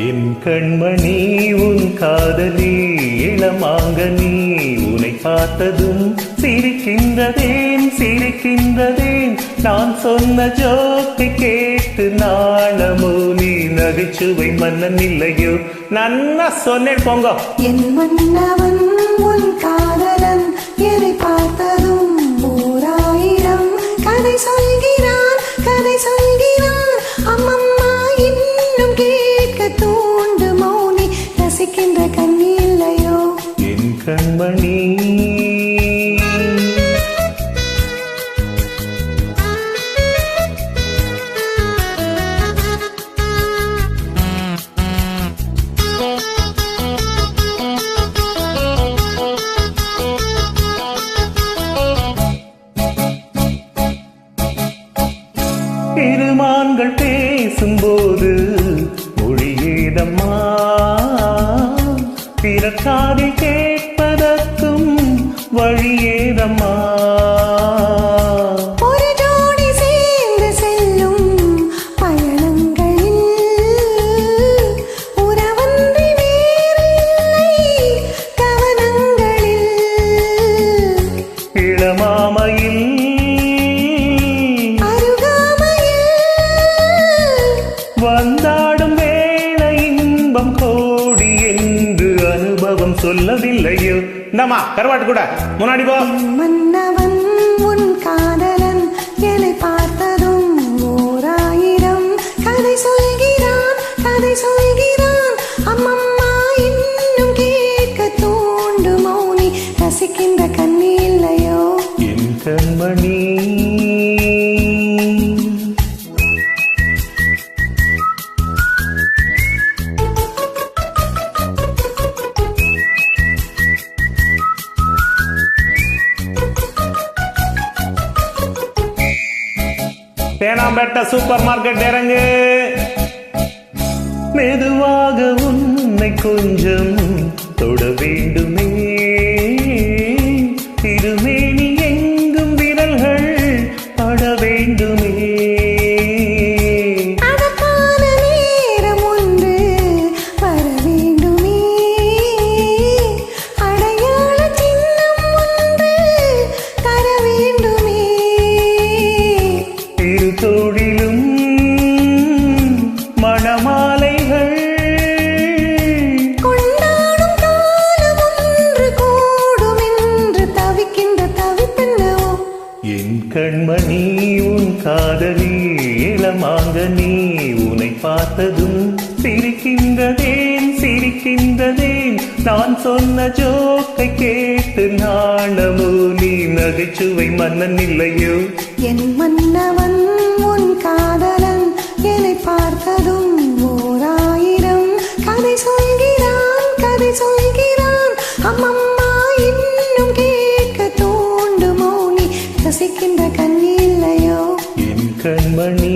என் கண்மணி உன் காதலி இளமாங்கனி உன்னை பார்த்ததும் சிரிக்கின்றதேன் சிரிக்கின்றதேன் நான் சொன்ன ஜோக்கை கேட்டு நாணமோ நீ நகைச்சுவை மன்னன் இல்லையோ நன்னா சொன்னேன் போங்க என் மன்னவன் உன் காதலன் எதை பார்த்ததும் ஓராயிரம் கதை சொல்கிறான் கதை சொல்கிறான் அம்மம்மா இன்னும் கேட்க தூண்டு மௌனி ரசிக்கின்ற கண்ணி இல்லையோ என் கண்மணி இருமான்கள் பேசும்போது மொழியேதம்மா பிறக்காதில் கேட்பதற்கும் வழியேதம்மா ஒரு ஜோடி சேர்ந்து செல்லும் பயணங்களில் உறவன்றி வேறில்லை கவனங்களில் இளமாமையில் வந்தாடும் வேளை இன்பம் கோடி என்று அனுபவம் சொல்லவில்லையோ இந்தம்மா கருவாட்டு கூட முன்னாடி போ மன்னவன் உன் காதலன் எலை பார்த்ததும் ஓராயிரம் கதை சொல்கிறான் கதை சொல்கிறான் அம்மம்மா இன்னும் கேட்க தூண்டு மௌனி ரசிக்கின்ற கண்ணி இல்லையோ என் கண்மணி தேனாம்பேட்டை சூப்பர் மார்க்கெட் இறங்கு மெதுவாக உன்னை கொஞ்சம் தொட வேண்டுமே திருமேனி எங்கும் விரல்கள் பட வேண்டுமே அதற்கான நேரம் ஒன்று வர வேண்டுமே அடையாள சின்னம் ஒன்று தர வேண்டுமே இரு தோழிலும் மணமாலைகள் கொண்டாடும் காலம் ஒன்று கூடும் என்று தவிக்கின்ற தவிப்பென்னவோ என் கண்மணி உன் காதலி இளமாங்கனி உன்னை பார்த்ததும் சிரிக்கின்றதேன் சிரிக்கின்றதேன் நான் சொன்ன ஜோக்கை கேட்டு நாணமோ நீ நகைச்சுவை மன்னன் இல்லையோ என் மன்னவன் உன் காதலன் எலை பார்த்ததும் ஓராயிரம் கதை சொல்கிறான் அம்மம்மா இன்னும் கேட்க தூண்டு மௌனி ரசிக்கின்ற கண்ணி இல்லையோ என் கண்மணி